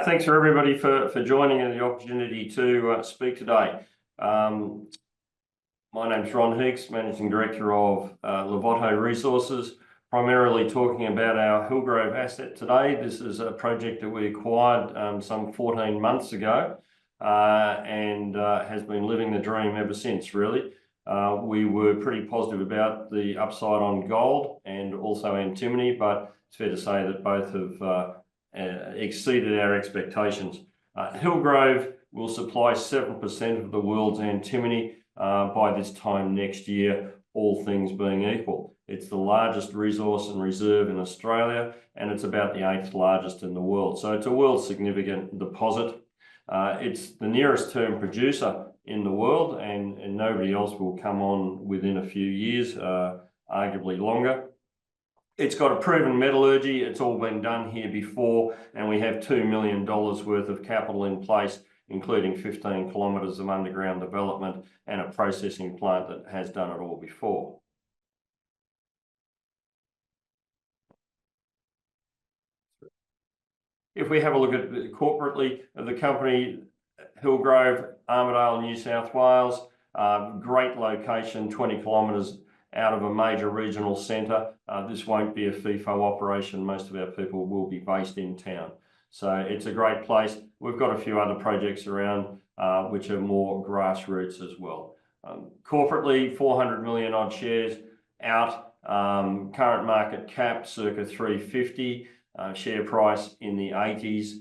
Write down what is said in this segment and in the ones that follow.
Thanks for everybody for joining and the opportunity to speak today. My name's Ron Heeks, Managing Director of Larvotto Resources, primarily talking about our Hillgrove asset today. This is a project that we acquired some 14 months ago and has been living the dream ever since, really. We were pretty positive about the upside on gold and also antimony, but it's fair to say that both have exceeded our expectations. Hillgrove will supply 7% of the world's antimony by this time next year, all things being equal. It's the largest resource and reserve in Australia, and it's about the 8th largest in the world. So it's a world significant deposit. It's the nearest term producer in the world, and nobody else will come on within a few years, arguably longer. It's got a proven metallurgy. It's all been done here before, and we have $2 million worth of capital in place, including 15 kilometres of underground development and a processing plant that has done it all before. If we have a look at corporately, the company, Hillgrove, Armidale, New South Wales, great location, 20 kilometres out of a major regional centre. This won't be a FIFO operation. Most of our people will be based in town. So it's a great place. We've got a few other projects around which are more grassroots as well. Corporately, 400 million odd shares out. Current market cap circa 350. Share price in the 80s.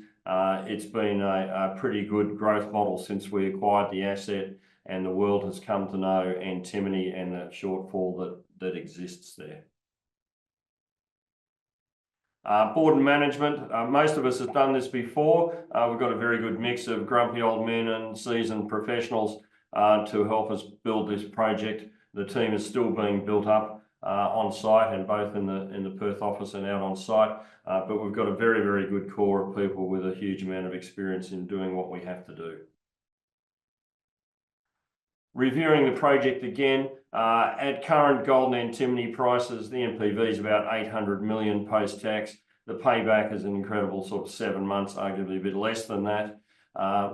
It's been a pretty good growth model since we acquired the asset, and the world has come to know antimony and the shortfall that exists there. Board and management, most of us have done this before. We've got a very good mix of grumpy old men and seasoned professionals to help us build this project. The team is still being built up on site, and both in the Perth office and out on site. But we've got a very, very good core of people with a huge amount of experience in doing what we have to do. Reviewing the project again, at current gold and antimony prices, the NPV is about 800 million post-tax. The payback is an incredible sort of 7 months, arguably a bit less than that.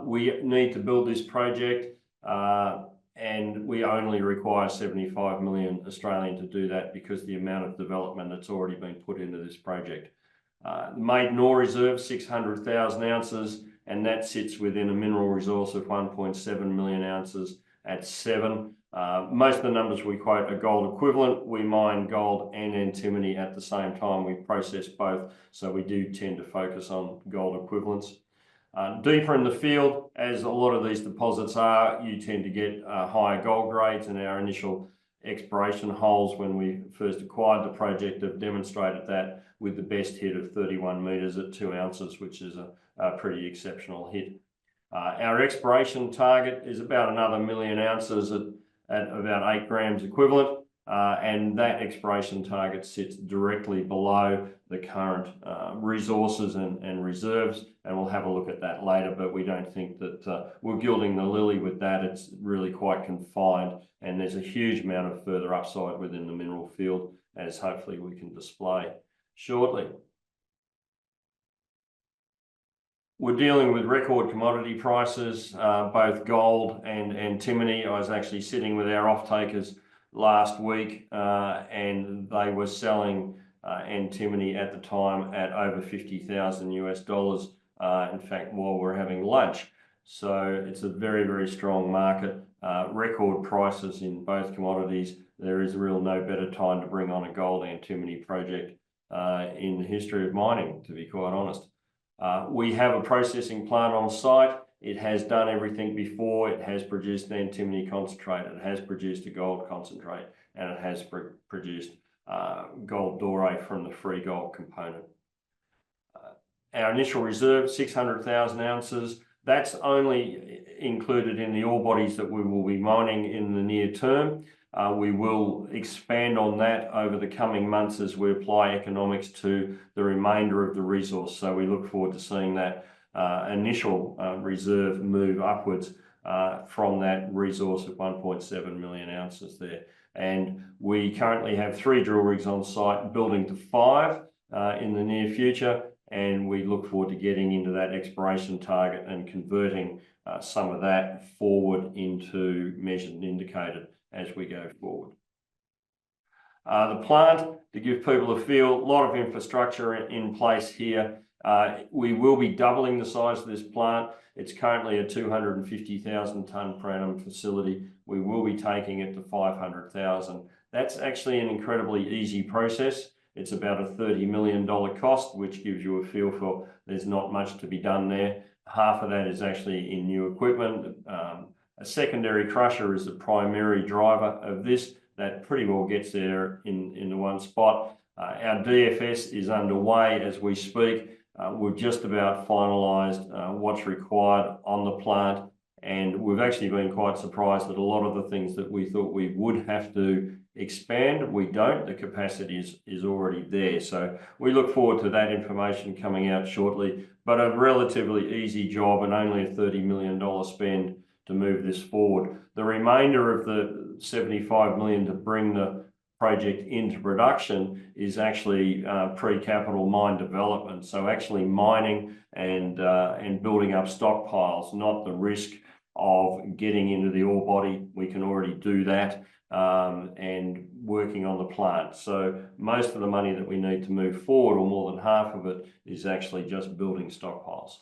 We need to build this project, and we only require 75 million Australian to do that because the amount of development that's already been put into this project. Maiden ore reserve, 600,000 ounces, and that sits within a mineral resource of 1.7 million ounces at 7. Most of the numbers we quote are gold equivalent. We mine gold and antimony at the same time. We process both, so we do tend to focus on gold equivalents. Deeper in the field, as a lot of these deposits are, you tend to get higher gold grades, and our initial exploration holes when we first acquired the project have demonstrated that with the best hit of 31 metres at 2 ounces, which is a pretty exceptional hit. Our exploration target is about another 1 million ounces at about 8 grams equivalent, and that exploration target sits directly below the current resources and reserves, and we'll have a look at that later, but we don't think that we're gilding the lily with that. It's really quite confined, and there's a huge amount of further upside within the mineral field, as hopefully we can display shortly. We're dealing with record commodity prices, both gold and antimony. I was actually sitting with our off-takers last week, and they were selling antimony at the time at over $50,000 US. In fact, while we're having lunch. So it's a very, very strong market. Record prices in both commodities. There is really no better time to bring on a gold antimony project in the history of mining, to be quite honest. We have a processing plant on site. It has done everything before. It has produced antimony concentrate, it has produced a gold concentrate, and it has produced gold doré from the free gold component. Our initial reserve, 600,000 ounces. That's only included in the ore bodies that we will be mining in the near term. We will expand on that over the coming months as we apply economics to the remainder of the resource. So we look forward to seeing that initial reserve move upwards from that resource of 1.7 million ounces there. And we currently have 3 drill rigs on site, building to 5 in the near future, and we look forward to getting into that exploration target and converting some of that forward into measured and indicated as we go forward. The plant, to give people a feel, a lot of infrastructure in place here. We will be doubling the size of this plant. It's currently a 250,000 tonne per annum facility. We will be taking it to 500,000. That's actually an incredibly easy process. It's about a $30 million cost, which gives you a feel for there's not much to be done there. Half of that is actually in new equipment. A secondary crusher is the primary driver of this. That pretty well gets there in the one spot. Our DFS is underway as we speak. We've just about finalised what's required on the plant, and we've actually been quite surprised that a lot of the things that we thought we would have to expand, we don't. The capacity is already there. So we look forward to that information coming out shortly, but a relatively easy job and only a $30 million spend to move this forward. The remainder of the $75 million to bring the project into production is actually pre-capital mine development. So actually mining and building up stockpiles, not the risk of getting into the ore body. We can already do that and working on the plant. So most of the money that we need to move forward, or more than half of it, is actually just building stockpiles.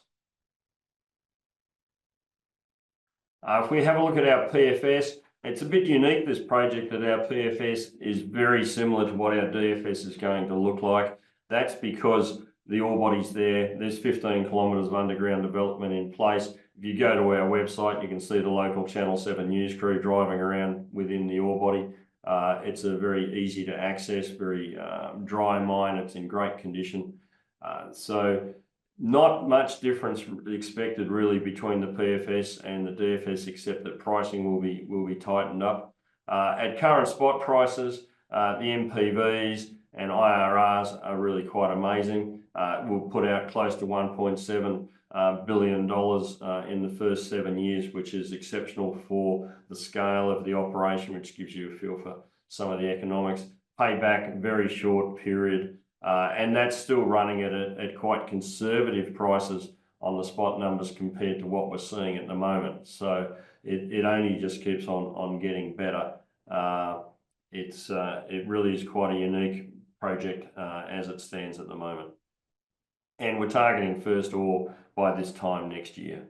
If we have a look at our PFS, it's a bit unique, this project, that our PFS is very similar to what our DFS is going to look like. That's because the ore body's there. There's 15 kilometres of underground development in place. If you go to our website, you can see the local Channel 7 news crew driving around within the ore body. It's a very easy to access, very dry mine. It's in great condition. So not much difference expected really between the PFS and the DFS, except that pricing will be tightened up. At current spot prices, the NPVs and IRRs are really quite amazing. We'll put out close to $1.7 billion in the first 7 years, which is exceptional for the scale of the operation, which gives you a feel for some of the economics. Payback, very short period. And that's still running at quite conservative prices on the spot numbers compared to what we're seeing at the moment. So it only just keeps on getting better. It really is quite a unique project as it stands at the moment. And we're targeting first ore by this time next year.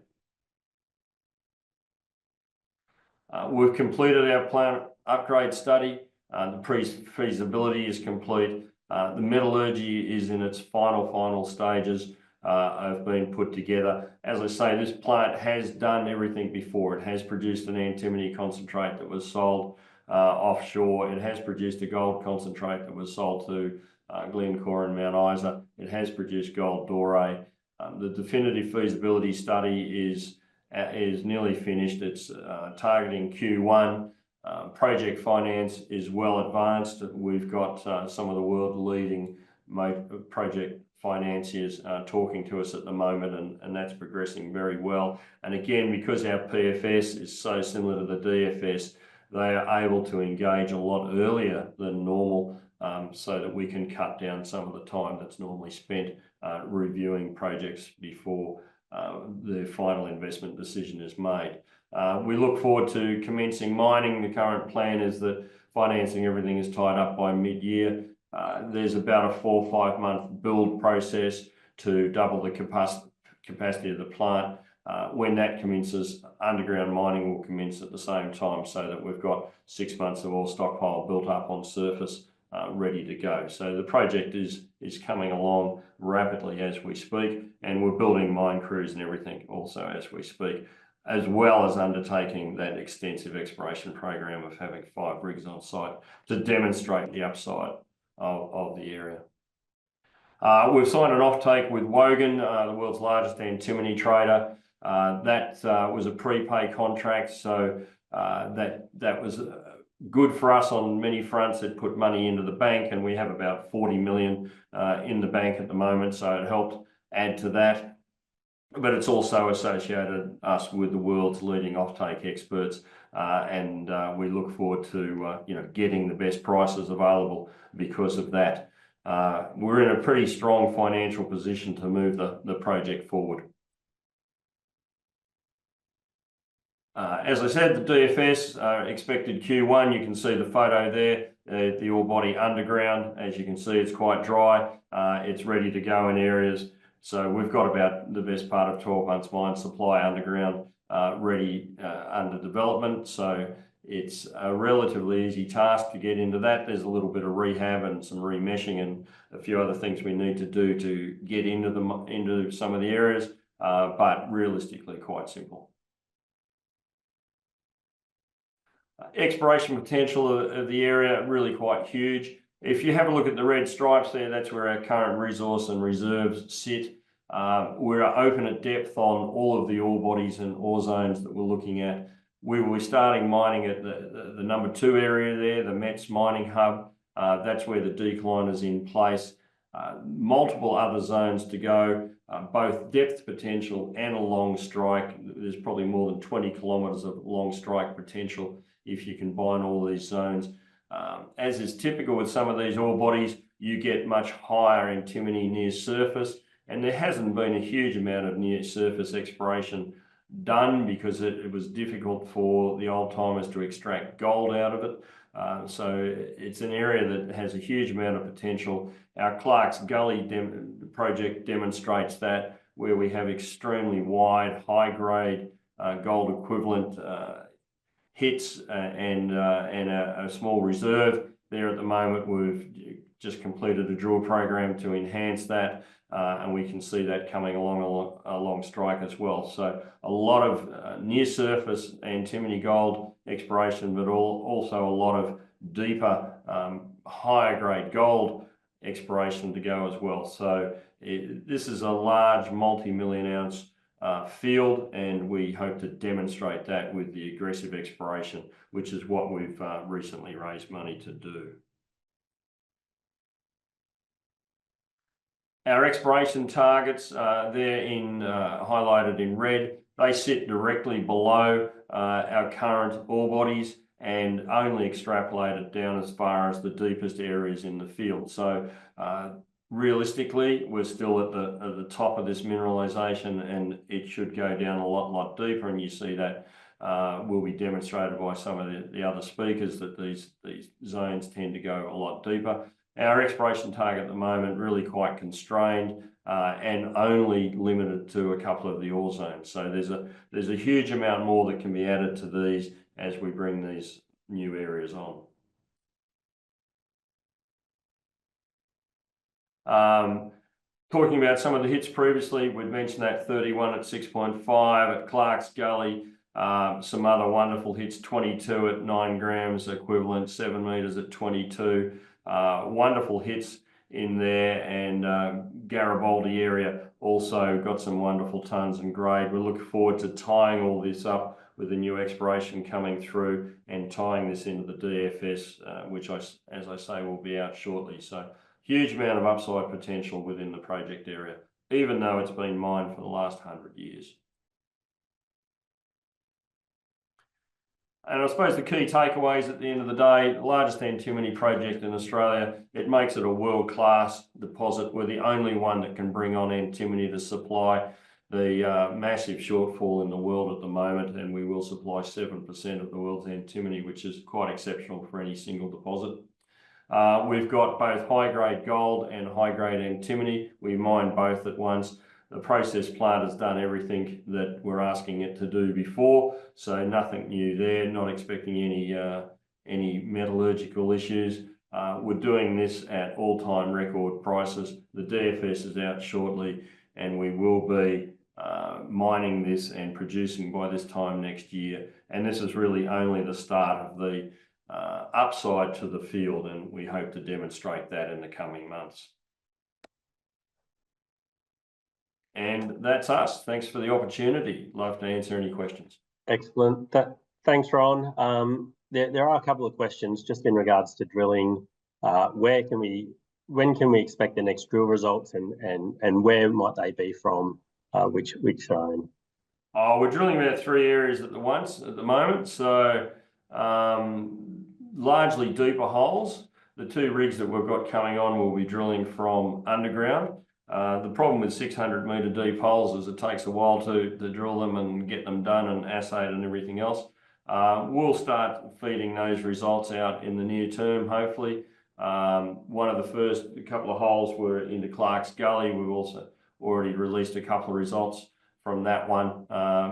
We've completed our plant upgrade study. The pre-feasibility is complete. The metallurgy is in its final stages of being put together. As I say, this plant has done everything before. It has produced an antimony concentrate that was sold offshore. It has produced a gold concentrate that was sold to Glencore and Mount Isa. It has produced gold doré. The definitive feasibility study is nearly finished. It's targeting Q1. Project finance is well advanced. We've got some of the world leading project financiers talking to us at the moment, and that's progressing very well. And again, because our PFS is so similar to the DFS, they are able to engage a lot earlier than normal, so that we can cut down some of the time that's normally spent reviewing projects before the final investment decision is made. We look forward to commencing mining. The current plan is that financing everything is tied up by mid-year. There's about a 4 or 5 month build process to double the capacity of the plant. When that commences, underground mining will commence at the same time, so that we've got 6 months of ore stockpile built up on surface, ready to go. So the project is coming along rapidly as we speak, and we're building mine crews and everything also as we speak, as well as undertaking that extensive exploration program of having 5 rigs on site to demonstrate the upside of the area. We've signed an offtake with Wogan, the world's largest antimony trader. That was a prepay contract, so that was good for us on many fronts. It put money into the bank, and we have about 40 million in the bank at the moment, so it helped add to that. But it's also associated us with the world's leading offtake experts, and we look forward to getting the best prices available because of that. we're in a pretty strong financial position to move the project forward. As I said, the DFS expected Q1. You can see the photo there, the ore body underground. As you can see, it's quite dry. It's ready to go in areas. So we've got about the best part of 12 months mine supply underground ready under development. So it's a relatively easy task to get into that. There's a little bit of rehab and some remeshing and a few other things we need to do to get into some of the areas, but realistically quite simple. Exploration potential of the area really quite huge. If you have a look at the red stripes there, that's where our current resource and reserves sit. We're open at depth on all of the ore bodies and ore zones that we're looking at. We will be starting mining at the number 2 area there, the Mets mining hub. That's where the decline is in place. Multiple other zones to go, both depth potential and a long strike. There's probably more than 20 kilometres of long strike potential if you combine all these zones. As is typical with some of these ore bodies, you get much higher antimony near surface, and there hasn't been a huge amount of near surface exploration done because it was difficult for the old timers to extract gold out of it. So it's an area that has a huge amount of potential. Our Clark's Gully project demonstrates that, where we have extremely wide, high-grade gold equivalent hits and a small reserve there at the moment. We've just completed a drill program to enhance that, and we can see that coming along strike as well. So a lot of near surface antimony gold exploration, but also a lot of deeper, higher grade gold exploration to go as well. So this is a large multi-million ounce field, and we hope to demonstrate that with the aggressive exploration, which is what we've recently raised money to do. Our exploration targets, they're highlighted in red. They sit directly below our current ore bodies and only extrapolated down as far as the deepest areas in the field. So realistically, we're still at the top of this mineralisation, and it should go down a lot deeper. And you see that will be demonstrated by some of the other speakers, that these zones tend to go a lot deeper. Our exploration target at the moment really quite constrained and only limited to a couple of the ore zones. So there's a huge amount more that can be added to these as we bring these new areas on. Talking about some of the hits previously, we'd mentioned that 31 at 6.5 at Clark's Gully. Some other wonderful hits, 22 at 9 grams equivalent, 7 metres at 22. Wonderful hits in there, and Garibaldi area also got some wonderful tonnes and grade. We look forward to tying all this up with the new exploration coming through and tying this into the DFS, which, as I say, will be out shortly. So huge amount of upside potential within the project area, even though it's been mined for the last 100 years. And I suppose the key takeaways at the end of the day, the largest antimony project in Australia, it makes it a world-class deposit. We're the only one that can bring on antimony to supply the massive shortfall in the world at the moment, and we will supply 7% of the world's antimony, which is quite exceptional for any single deposit. We've got both high-grade gold and high-grade antimony. We mine both at once. The process plant has done everything that we're asking it to do before, so nothing new there, not expecting any metallurgical issues. We're doing this at all-time record prices. The DFS is out shortly, and we will be mining this and producing by this time next year. And this is really only the start of the upside to the field, and we hope to demonstrate that in the coming months. And that's us. Thanks for the opportunity. Love to answer any questions. Excellent. Thanks, Ron. There are a couple of questions just in regards to drilling. When can we expect the next drill results, and where might they be from? Which zone? We're drilling about 3 areas at the moment, so largely deeper holes. the 2 rigs that we've got coming on will be drilling from underground. The problem with 600-metre deep holes is it takes a while to drill them and get them done and assayed and everything else. We'll start feeding those results out in the near term, hopefully. One of the first couple of holes were into Clark's Gully. We've also already released a couple of results from that one.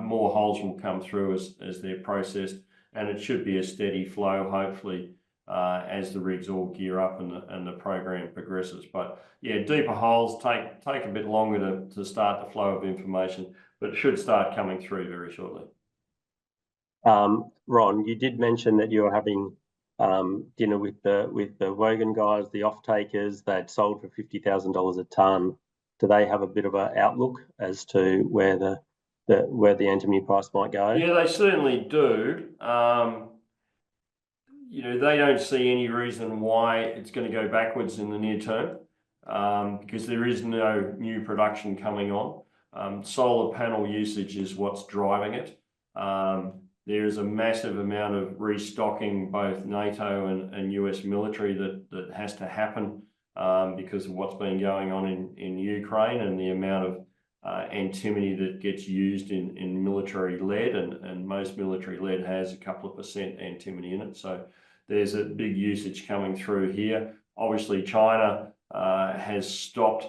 More holes will come through as they're processed, and it should be a steady flow, hopefully, as the rigs all gear up and the program progresses. But yeah, deeper holes take a bit longer to start the flow of information, but it should start coming through very shortly. Ron, you did mention that you're having dinner with the Wogan guys, the off-takers. They'd sold for $50,000 a tonne. Do they have a bit of an outlook as to where the antimony price might go? Yeah, they certainly do. You know, they don't see any reason why it's going to go backwards in the near term, because there is no new production coming on. Solar panel usage is what's driving it. There is a massive amount of restocking, both NATO and US military, that has to happen because of what's been going on in Ukraine and the amount of antimony that gets used in military lead, and most military lead has a couple of % antimony in it. So there's a big usage coming through here. Obviously, China has stopped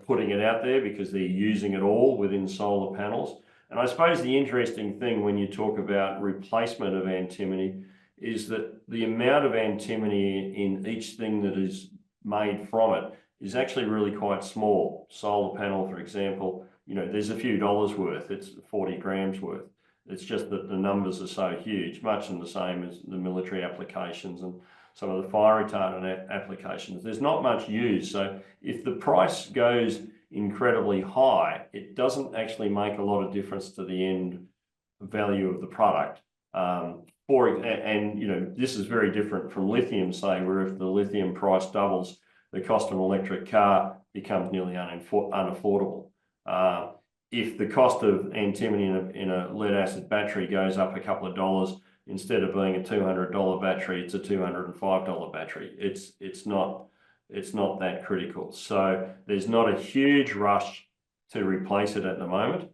putting it out there because they're using it all within solar panels. And I suppose the interesting thing when you talk about replacement of antimony is that the amount of antimony in each thing that is made from it is actually really quite small. Solar panel, for example, you know, there's a few dollars worth, it's 40 grams worth. It's just that the numbers are so huge, much in the same as the military applications and some of the fire retardant applications. There's not much used. So if the price goes incredibly high, it doesn't actually make a lot of difference to the end value of the product. And you know, this is very different from lithium, say, where if the lithium price doubles, the cost of an electric car becomes nearly unaffordable. If the cost of antimony in a lead acid battery goes up a couple of dollars, instead of being a $200 battery, it's a $205 battery. It's not that critical. So there's not a huge rush to replace it at the moment.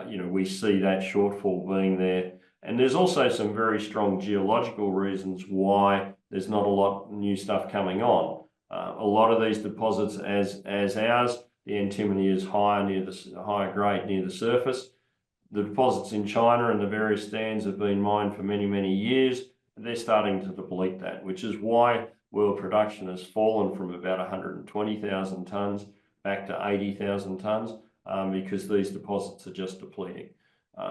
You know, we see that shortfall being there. And there's also some very strong geological reasons why there's not a lot of new stuff coming on. A lot of these deposits, as ours, the antimony is higher grade near the surface. The deposits in China and the various stands have been mined for many, many years. They're starting to deplete that, which is why world production has fallen from about 120,000 tonnes back to 80,000 tonnes, because these deposits are just depleting.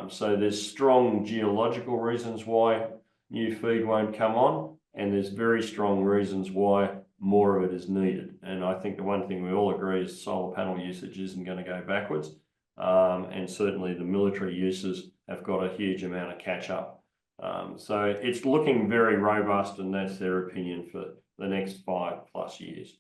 So there's strong geological reasons why new feed won't come on, and there's very strong reasons why more of it is needed. And I think the one thing we all agree is solar panel usage isn't going to go backwards. And certainly the military uses have got a huge amount of catch up. So it's looking very robust, and that's their opinion for the next 5+ years.